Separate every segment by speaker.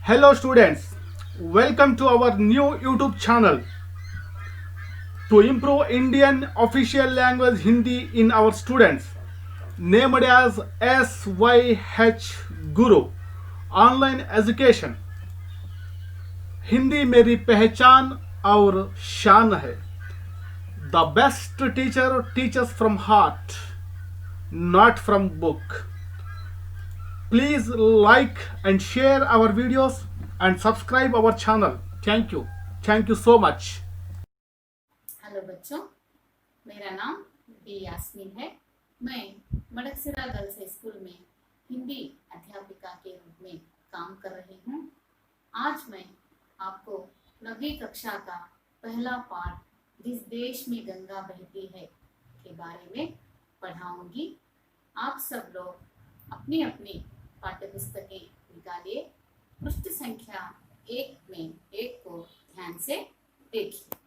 Speaker 1: Hello students, welcome to our new YouTube channel. To improve Indian official language Hindi in our students, named as SYH Guru, online education. Hindi मेरी पहचान और शान है. The best teacher teaches from heart, not from book. Please like and share our videos and subscribe our channel. Thank you. Thank you so much.
Speaker 2: Hello बच्चों, मेरा नाम B Yasmin है। मैं मडकसिरा गर्ल्स हाई स्कूल में हिंदी अध्यापिका के रूप में काम कर रही हूँ। आज मैं आपको 9वीं कक्षा का पहला पाठ जिस देश में गंगा बहती है के बारे में पढ़ाऊंगी। आप सब लोग अपनी अपनी पाठ्य पुस्तकें निकालिए। पृष्ठ संख्या 1 को ध्यान से देखिए।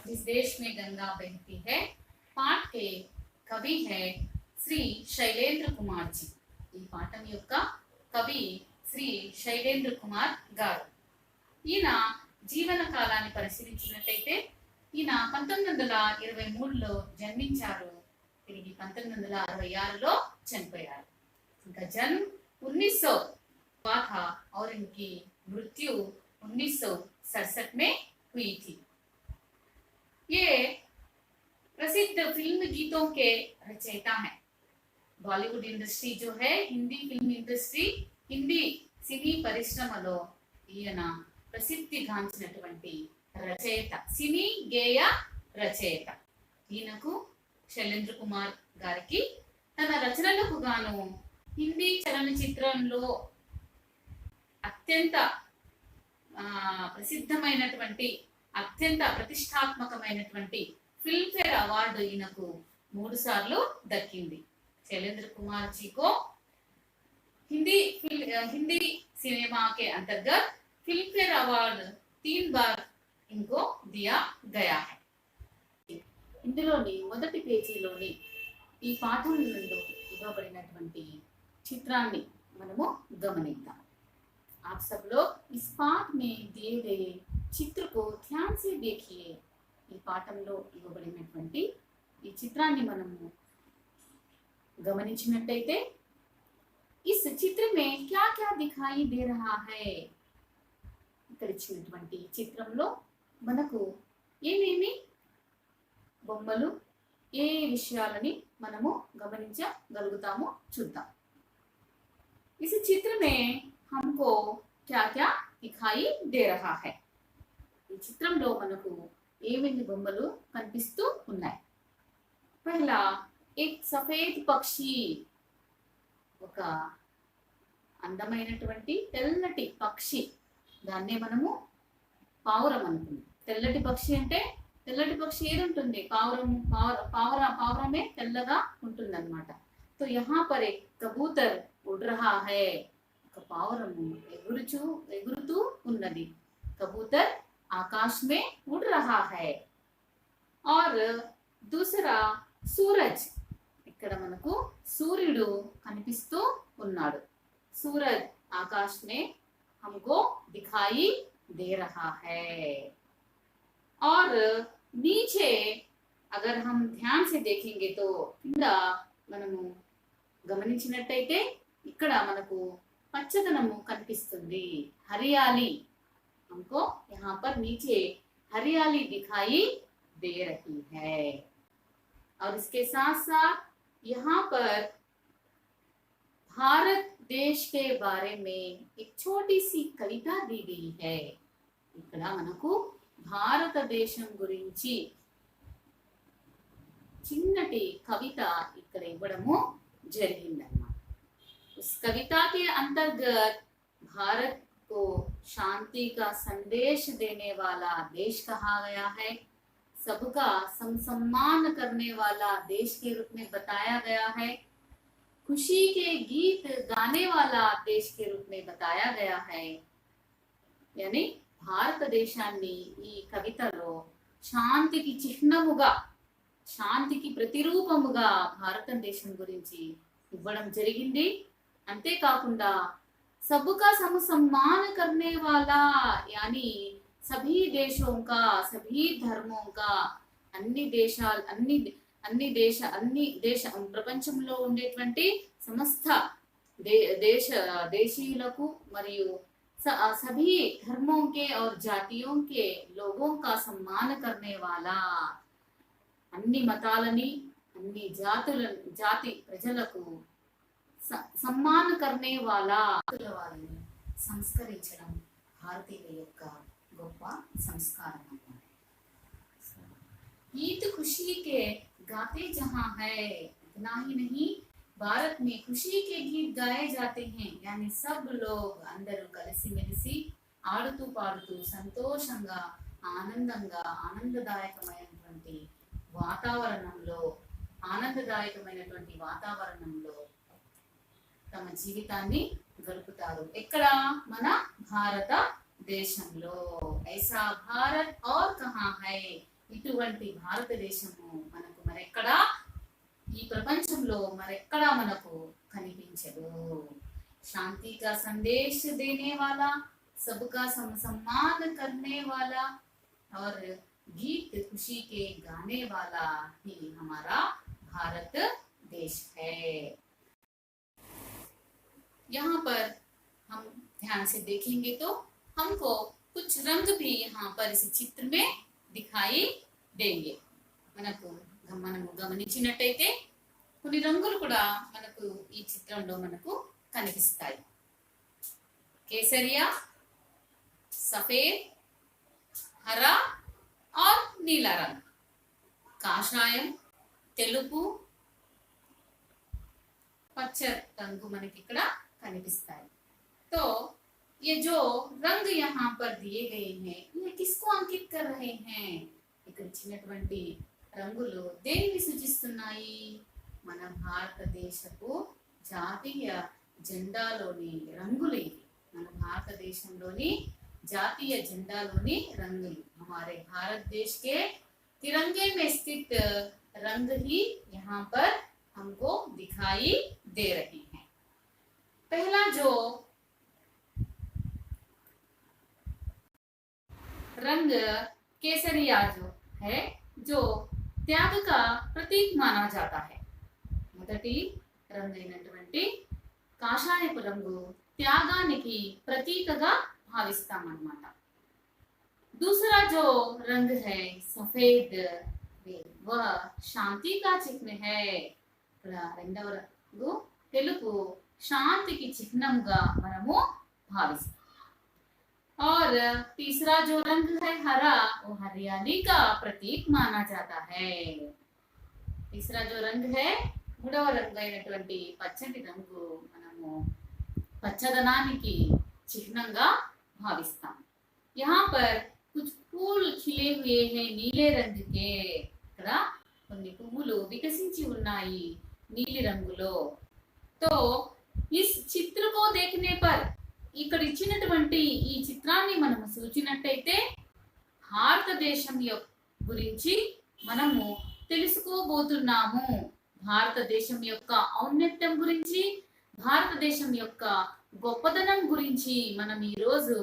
Speaker 2: जिस देश में गंगा बहती है पाठ के कवि है श्री शैलेंद्र कुमार जी। ఈ పాఠం యొక్క కవి శ్రీ శైలేంద్ర కుమార్ గారు. ఈయన జీవన కాలాన్ని పరిశీలించినట్లయితే ఈయన 1923లో జన్మించారు. తిరిగి 1966లో చనిపోయారు. इनका जन्म 1900 हुआ था और इनकी मृत्यु 1967 में हुई थी। ये प्रसिद्ध फिल्म गीतों के रचयिता हैं। बॉलीवुड इंडस्ट्री जो है, हिंदी फिल्म इंडस्ट्री, हिंदी సినీ పరిశ్రమలో ఈయన ప్రసిద్ధిగాంచినటువంటి రచయిత, సినీ గేయ రచయిత. ఈయనకు శైలేంద్ర కుమార్ గారికి తన రచనలకు గాను హిందీ చలనచిత్రంలో అత్యంత ప్రసిద్ధమైనటువంటి అత్యంత ప్రతిష్టాత్మకమైనటువంటి ఫిల్మ్ఫేర్ అవార్డు ఈయనకు 3 సార్లు దక్కింది. शैलेंद्र कुमार जी को हिंदी सिनेमा के अंतर्गत फिल्मफेयर अवार्ड 3 बार इनको दिया गया है. ఇందులోని మొదటి పేజీలోని ఈ పాఠం నందు ఇవ్వబడినటువంటి చిత్రాన్ని మనము గమనిద్దాం. आप सब लोग इस पाठ में दिए गए चित्र को ध्यान से देखिए. ఈ పాఠంలో ఇవ్వబడినటువంటి ఈ చిత్రాన్ని మనము గమనించినట్లయితే इस चित्र में क्या क्या दिखाई दे रहा है. ఇక్కడ ఇచ్చినటువంటి చిత్రంలో మనకు ఏమేమి బొమ్మలు, ఏ విషయాలని మనము గమనించగలుగుతామో చూద్దాం. इस चित्र में हमको क्या क्या दिखाई दे रहा है. ఈ చిత్రంలో మనకు ఏమేమి బొమ్మలు కనిపిస్తూ ఉన్నాయి. पहला एक सफेद पक्षी, ఒక అందమైనటువంటి తెల్లటి పక్షి. దాన్నే మనము పావురం అనుకుంటాం. తెల్లటి పక్షి అంటే తెల్లటి పక్షి ఏది ఉంటుంది? పావురమే తెల్లగా ఉంటుంది అన్నమాట. तो यहाँ पर एक कबूतर उड़ रहा है. ఒక పావురము ఎగురుతూ ఉన్నది. कबूतर आकाश में उड़ रहा है. और दूसरा सूरज, ఇక్కడ మనకు సూర్యుడు కనిపిస్తూ ఉన్నాడు. सूरज आकाश में हमको दिखाई दे रहा है. और नीचे अगर हम ध्यान से देखेंगे तो కింద మనము గమనించినట్టయితే ఇక్కడ మనకు పచ్చదనము కనిపిస్తుంది. हरियाली, हमको यहाँ पर नीचे हरियाली दिखाई दे रही है. और इसके साथ साथ यहाँ पर भारत देश के बारे में एक छोटी सी कविता दी गई है. ఇక్కడ మనకు భారతదేశం గురించి చిన్నటి కవిత ఇక్కడ ఇవ్వడము జరిగిందన్నమాట. उस कविता के अंतर्गत भारत को शांति का संदेश देने वाला देश कहा गया है. सबका सम्मान करने वाला देश के रूप में बताया गया है. खुशी के गीत गाने वाला देश के रूप में बताया गया है. यानी భారతదేశాన్ని ఈ కవితలో శాంతికి చిహ్నముగా, శాంతికి ప్రతిరూపముగా భారతదేశం గురించి ఇవ్వడం జరిగింది. అంతేకాకుండా सबका समसम्मान करने वाला, यानी सभी देशों का, सभी धर्मों का, అన్ని దేశాలు అన్ని అన్ని దేశ ప్రపంచంలో ఉండేటువంటి సమస్త దేశ దేశీయులకు మరియు सभी धर्मों के और जातियों के लोगों का सम्मान करने वाला, అన్ని మతాలని అన్ని జాతి ప్రజలకు సమ్మాన కర్నే వాలా వాళ్ళని సంస్కరించడం భారతీయుల యొక్క గొప్ప సంస్కారం అన్నమాట. गीत खुशी के गाते जहां है, इतना ही नहीं भारत में खुशी के गीत गाए जाते हैं, यानी सब लोग అందరూ కలిసిమెలిసి ఆడుతూ పాడుతూ సంతోషంగా ఆనందంగా ఆనందదాయకమైనటువంటి వాతావరణంలో తమ జీవితాన్ని గడుపుతారు. ఎక్కడ? మన భారత దేశంలో. ఐసా భారత్ ఔర్ కహా హై, ఇటువంటి భారతదేశము మనకు మరెక్కడా, ఈ ప్రపంచంలో మరెక్కడా మనకు కనిపించదు. శాంతి का संदेश देने वाला, सबका सम्मान करने वाला और गीत खुशी के गाने वाला ही हमारा भारत देश है. यहाँ पर हम ध्यान से देखेंगे तो हमको कुछ रंग भी यहाँ पर इस चित्र में दिखाई देंगे. మనము గమనించినట్టయితే కొన్ని రంగులు కూడా మనకు ఈ చిత్రంలో మనకు కనిపిస్తాయి. కేసరియా, సఫేద్, హరా और नीला रंग, కాషాయం, తెలుపు, పచ్చ రంగు మనకి ఇక్కడ కనిపిస్తాయి. तो ये जो रंग यहाँ पर दिए गए हैं, ये किसको अंकित कर रहे हैं? ఇక్కడ ఇచ్చినటువంటి రంగులు దేనిని సూచిస్తున్నాయి? మన భారతదేశపు జాతీయ జెండాలోని రంగులు ఇవి. మన భారతదేశంలోని జాతీయ జెండాలోని రంగులు. हमारे भारत देश के तिरंगे में स्थित रंग ही यहाँ पर हमको दिखाई दे रहे हैं. पहला जो रंग केसरिया जो है, जो त्याग का प्रतीक माना जाता है. మొదటి రంగు అయినటువంటి కాషాయపు రంగు త్యాగానికి ప్రతీకగా భావిస్తామన్నమాట. दूसरा जो रंग है सफेद, वह शांति का चिन्ह है. రెండవ రంగు తెలుపు శాంతికి చిహ్నంగా మనము భావిస్తాం. और तीसरा जो रंग है हरा, वो हरियाली का प्रतीक माना जाता है. तीसरा जो रंग है మూడవ రంగు అయినటువంటి పచ్చటి రంగు మనము పచ్చదనానికి చిహ్నంగా భావిస్తాం. यहाँ पर कुछ फूल खिले हुए हैं नीले रंग के. ఇక్కడ కొన్ని పువ్వులు వికసించి ఉన్నాయి నీలి రంగులో. तो इस चित्र को देखने पर, ఇక్కడ ఇచ్చినటువంటి ఈ చిత్రాన్ని మనము చూచినట్టయితే భారతదేశం గురించి మనము తెలుసుకోబోతున్నాము. భారతదేశం యొక్క ఔన్నత్యం గురించి, భారతదేశం యొక్క గొప్పదనం గురించి మనం ఈ రోజు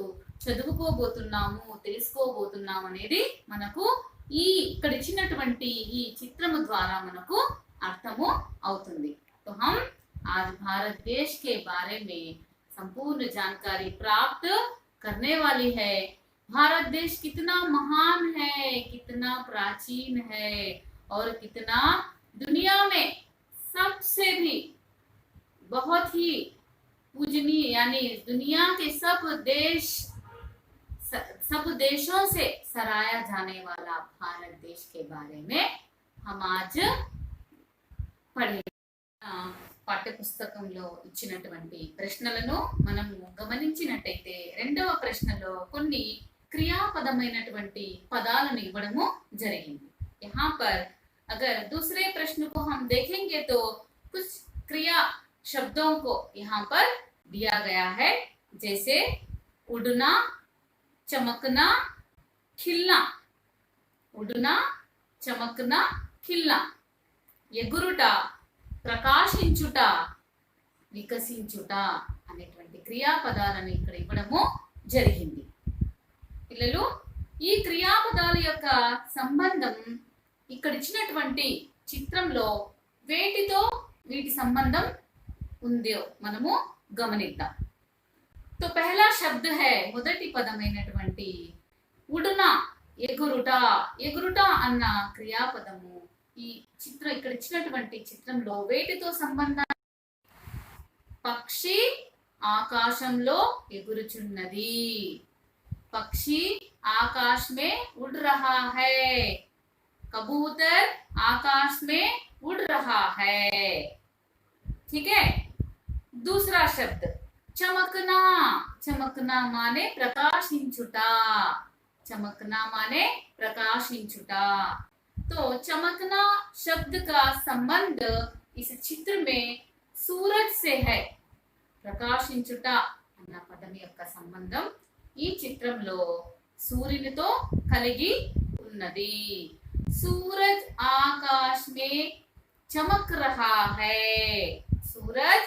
Speaker 2: చదువుకోబోతున్నాము, తెలుసుకోబోతున్నాము అనేది మనకు ఈ ఇక్కడ ఇచ్చినటువంటి ఈ చిత్రము ద్వారా మనకు అర్థము అవుతుంది. तो हम आज भारत देश के बारे में संपूर्ण जानकारी प्राप्त करने वाली है. भारत देश कितना महान है, कितना प्राचीन है और कितना दुनिया में सबसे भी बहुत ही पूजनीय, यानी दुनिया के सब देशों से सराहा जाने वाला भारत देश के बारे में हम आज पढ़े. పాఠ్యపుస్తకంలో ఇచ్చినటువంటి ప్రశ్నలను మనము గమనించినట్టయితే రెండవ ప్రశ్నలో కొన్ని క్రియాపదమైనటువంటి పదాలను ఇవ్వడము జరిగింది. यहाँ पर अगर दूसरे प्रश्न को हम देखेंगे तो कुछ क्रिया शब्दों को यहाँ पर दिया गया है, जैसे उड़ना, चमकना, खिलना. उड़ना, चमकना, खिलना. ఎగురుట, ప్రకాశించుట, వికసించుట, అనేటువంటి క్రియాపదాలను ఇక్కడ ఇవ్వడము జరిగింది. పిల్లలు, ఈ క్రియాపదాల యొక్క సంబంధం ఇక్కడ ఇచ్చినటువంటి చిత్రంలో వేటితో వీటి సంబంధం ఉందో మనము గమనిద్దాం. तो पहला शब्द है మొదటి పదమైనటువంటి ఉడున, ఎగురుట. ఎగురుట అన్న క్రియాపదము ఈ చిత్రం ఇక్కడ ఇచ్చినటువంటి చిత్రంలో వేటితో సంబంధం? పక్షి ఆకాశంలో ఎగురుచున్నది. పక్షి आकाश में उड़ रहा है. कबूतर आकाश में उड़ रहा है. ठीक है. दूसरा शब्द चमकना. चमकना माने प्रकाशिंचुटा. चमकना माने प्रकाशिंचुटा. तो चमकना शब्द का संबंध इस चित्र में सूरज से है. ప్రకాశించుట అన్న పదం యొక్క సంబంధం ఈ చిత్రంలో సూర్యునితో కలిగి ఉన్నది. सूरज आकाश में चमक रहा है. सूरज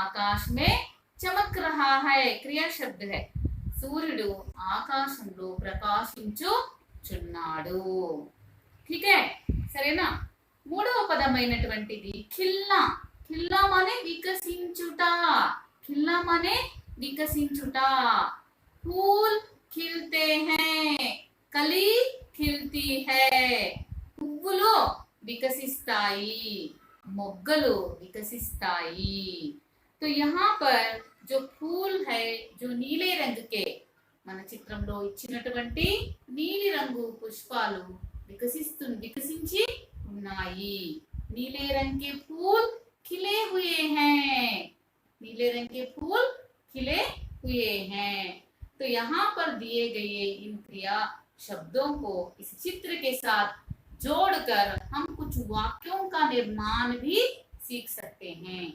Speaker 2: आकाश में चमक रहा है क्रिया शब्द है. సూర్యుడు ఆకాశంలో ప్రకాశించుచున్నాడు. ठीक है, సరేనా? మూడవ పదమైనటువంటిది ఖిల్నా. ఖిల్నా మానే వికసించుట. ఖిల్నా మానే వికసించుట. फूल खिलते हैं, कली खिलती है. పువ్వులు వికసిస్తాయి, మొగ్గలు వికసిస్తాయి. तो यहाँ पर जो फूल है जो नीले रंग के మన చిత్రంలో ఇచ్చినటువంటి నీలి రంగు పుష్పాలు వికసించి ఉన్నాయి. नीले रंग के फूल खिले हुए हैं. नीले रंग के फूल खिले हुए हैं. तो यहाँ पर दिए गए इन क्रिया शब्दों को इस चित्र के साथ जोड़कर हम कुछ वाक्यों का निर्माण भी सीख सकते हैं.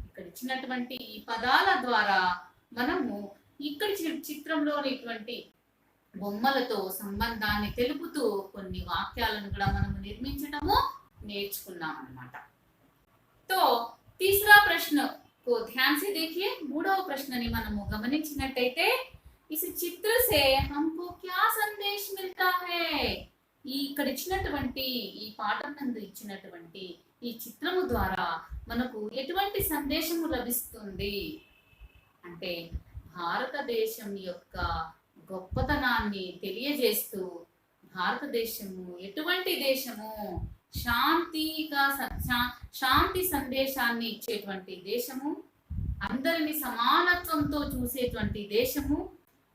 Speaker 2: ఇక్కడ ఇచ్చినటువంటి ఈ పదాల ద్వారా మనము ఇక్కడ చిత్రంలోనిటువంటి బొమ్మలతో సంబంధాన్ని తెలుపుతూ కొన్ని వాక్యాలను కూడా మనము నిర్మించడము నేర్చుకున్నాం అన్నమాట. तो तीसरा प्रश्न को ध्यान से देखिए. మూడవ ప్రశ్నని మనము గమనించినట్టయితే इस चित्र से हमको क्या संदेश मिलता है? ఈ ఇక్కడ ఇచ్చినటువంటి ఈ పాఠం నందు ఇచ్చినటువంటి ఈ చిత్రము ద్వారా మనకు ఎటువంటి సందేశము లభిస్తుంది అంటే భారతదేశం యొక్క గొప్పతనాన్ని తెలియజేస్తూ భారతదేశము ఎటువంటి దేశము, శాంతి సందేశాన్ని ఇచ్చేటువంటి దేశము, అందరిని సమానత్వంతో చూసేటువంటి దేశము,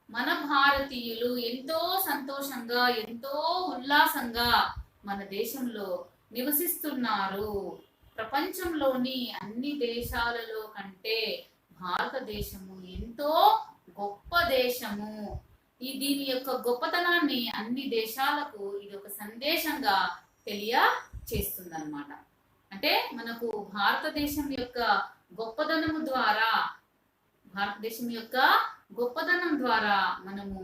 Speaker 2: మన భారతీయులు ఎంతో సంతోషంగా ఎంతో ఉల్లాసంగా మన దేశంలో నివసిస్తున్నారు. ప్రపంచంలోని అన్ని దేశాలలో కంటే భారతదేశము ఎంతో గొప్ప దేశము. దీని యొక్క గొప్పతనాన్ని అన్ని దేశాలకు ఇది ఒక సందేశంగా తెలియచేస్తుంది అన్నమాట. అంటే మనకు భారతదేశం యొక్క గొప్పదనము ద్వారా మనము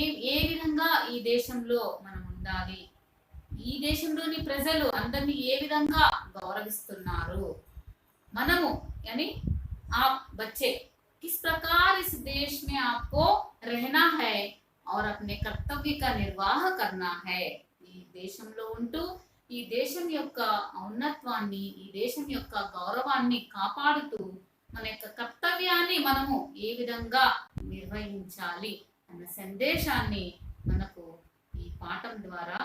Speaker 2: ఏ విధంగా ఈ దేశంలో మనం ఉండాలి, ఈ దేశంలోని ప్రజలు అందరినీ ఏ విధంగా గౌరవిస్తున్నారు, మనము यानी आप बच्चे किस प्रकार इस देश में आपको रहना है और अपने कर्तव्य का निर्वाह करना है. ఈ దేశంలో ఉంటూ ఈ దేశం యొక్క ఔన్నత్వాన్ని, ఈ దేశం యొక్క గౌరవాన్ని కాపాడుతూ మన యొక్క కర్తవ్యాన్ని మనము ఏ విధంగా నిర్వహించాలి అన్న సందేశాన్ని మనకు ఈ పాఠం ద్వారా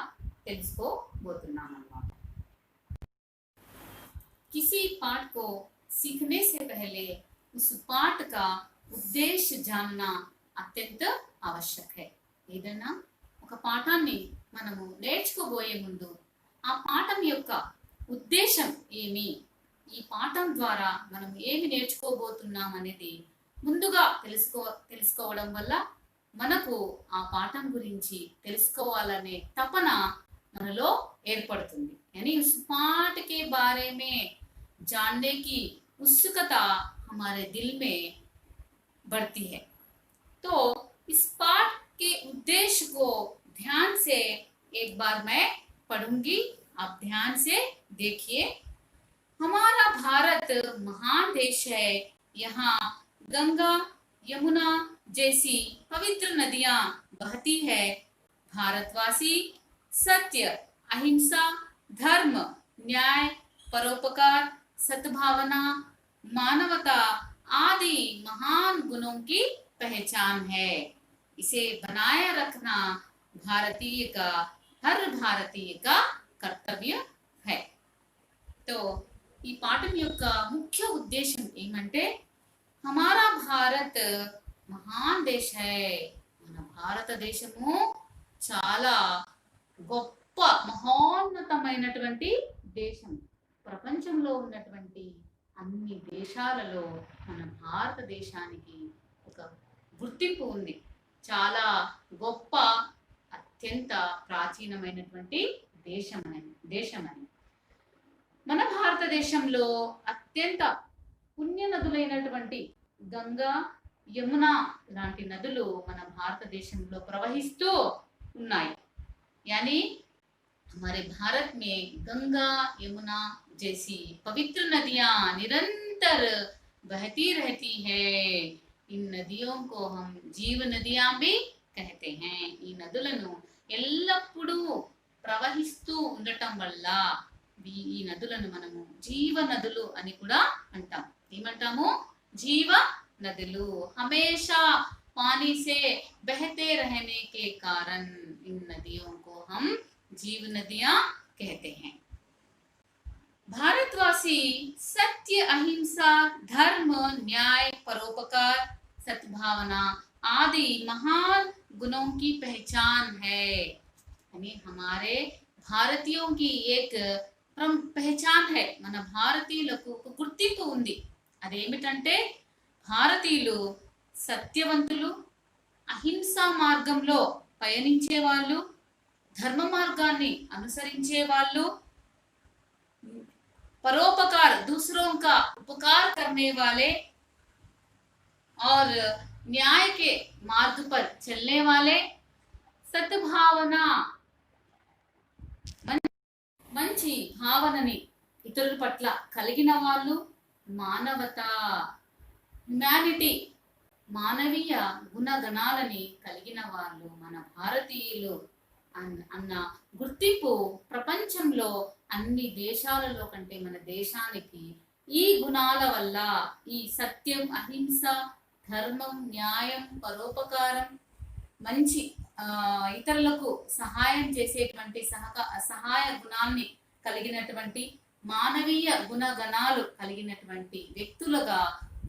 Speaker 2: తెలుసుకోబోతున్నాం అన్నమాట. किसी पाठ को सीखने से पहले उस पाठ का उद्देश्य जानना अत्यंत आवश्यक है. ఏదైనా ఒక పాఠాన్ని మనము నేర్చుకోబోయే ముందు ఆ పాఠం యొక్క ఉద్దేశం ఏమి, ఈ పాఠం ద్వారా మనం ఏమి నేర్చుకోబోతున్నాం అనేది ముందుగా తెలుసుకోవడం వల్ల మనకు ఆ పాఠం గురించి తెలుసుకోవాలనే తపన మనలో ఏర్పడుతుంది. यानी उस पाठ के बारे में जानने की उत्सुकता हमारे दिल में बढ़ती है. तो इस पाठ के उद्देश्य को ध्यान से एक बार मैं पढ़ूंगी, आप ध्यान से देखिए. हमारा भारत महान देश है. यहाँ गंगा यमुना जैसी पवित्र नदियां बहती है। भारतवासी सत्य, अहिंसा, धर्म, न्याय, परोपकार, सद्भावना, मानवता आदि महान गुणों की पहचान है। इसे बनाए रखना हर भारतीय का कर्तव्य है। तो ఈ పాఠం యొక్క ముఖ్య ఉద్దేశం ఏమంటే हमारा भारत महान देश है। మన భారతదేశము చాలా గొప్ప మహోన్నతమైనటువంటి దేశం। ప్రపంచంలో ఉన్నటువంటి అన్ని దేశాలలో మన భారతదేశానికి ఒక గుర్తింపు ఉంది। చాలా గొప్ప అత్యంత ప్రాచీనమైనటువంటి దేశమని మన భారతదేశంలో అత్యంత పుణ్య నదులైనటువంటి గంగా యమున లాంటి నదులు మన భారతదేశంలో ప్రవహిస్తూ ఉన్నాయి। यानी हमारे भारत में गंगा यमुना जैसी पवित्र नदियां निरंतर बहती रहती है। इन नदियों को हम जीव नदियां भी कहते हैं। ఈ నదులను ఎల్లప్పుడూ ప్రవహిస్తూ ఉండటం వల్ల ఈ నదులను మనము జీవ నదులు అని కూడా అంటాం। ఏమంటాము? జీవ नदुलू। हमेशा पानी से बहते रहने के कारण इन नदियों को हम जीव नदियां कहते हैं। भारतवासी सत्य, अहिंसा, धर्म, न्याय, परोपकार, सद्भावना आदि महान गुणों की पहचान है। यानी हमारे भारतीयों की एक पहचान है। మన భారతీయులకు ఒక గుర్తింపు ఉంది। అదేమిటంటే భారతీయులు సత్యవంతులు, అహింసా మార్గంలో పయనించే వాళ్ళు, ధర్మ మార్గాన్ని అనుసరించే వాళ్ళు, परोपकार दूसरों का उपकार करने वाले और न्याय के मार्ग पर चलने वाले, सद्भावना మంచి భావనని ఇతరుల పట్ల కలిగిన వాళ్ళు, మానవత హ్యుమానిటీ మానవీయ గుణగణాలని కలిగిన వాళ్ళు మన భారతీయులు అన్న గుర్తింపు ప్రపంచంలో అన్ని దేశాలలో కంటే మన దేశానికి ఈ గుణాల వల్ల, ఈ సత్యం, అహింస, ధర్మం, న్యాయం, పరోపకారం, మంచి ఇతరులకు సహాయం చేసేటువంటి సహాయ గుణాన్ని కలిగినటువంటి మానవీయ గుణగణాలు కలిగినటువంటి వ్యక్తులుగా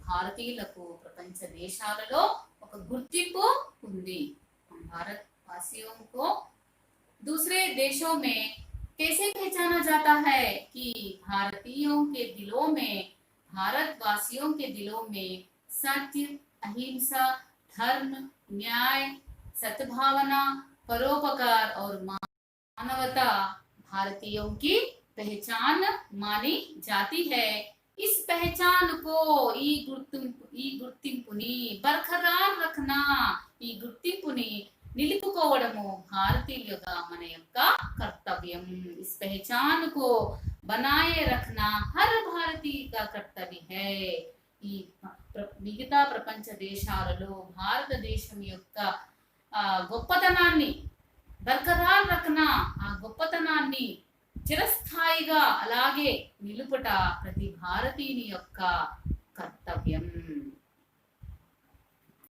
Speaker 2: భారతీయులకు ప్రపంచ దేశాలలో ఒక గుర్తింపు ఉంది। भारतवासियों को दूसरे देशों में कैसे पहचाना जाता है कि भारतीयों के दिलों में, भारतवासियों के दिलों में सत्य, अहिंसा, धर्म, न्याय, सद्भावना, परोपकार और मानवता भारतीयों की पहचान मानी जाती है। इस पहचान को ఈ గుర్తింపుని బర్ఖరార్ రఖనా, ఈ గుర్తింపుని నిలుపుకోవడము భారతీయులుగా మన యొక్క కర్తవ్యం। इस पहचान को बनाए रखना हर भारतीय का कर्तव्य है। ఈ మిగతా ప్రపంచ దేశాలలో భారతదేశం యొక్క గొప్పతనాన్ని బర్ఖరార్ రఖనా, ఆ గొప్పతనాన్ని చిరస్థాయిగా అలాగే నిలుపుట ప్రతి భారతీయుని యొక్క కర్తవ్యం।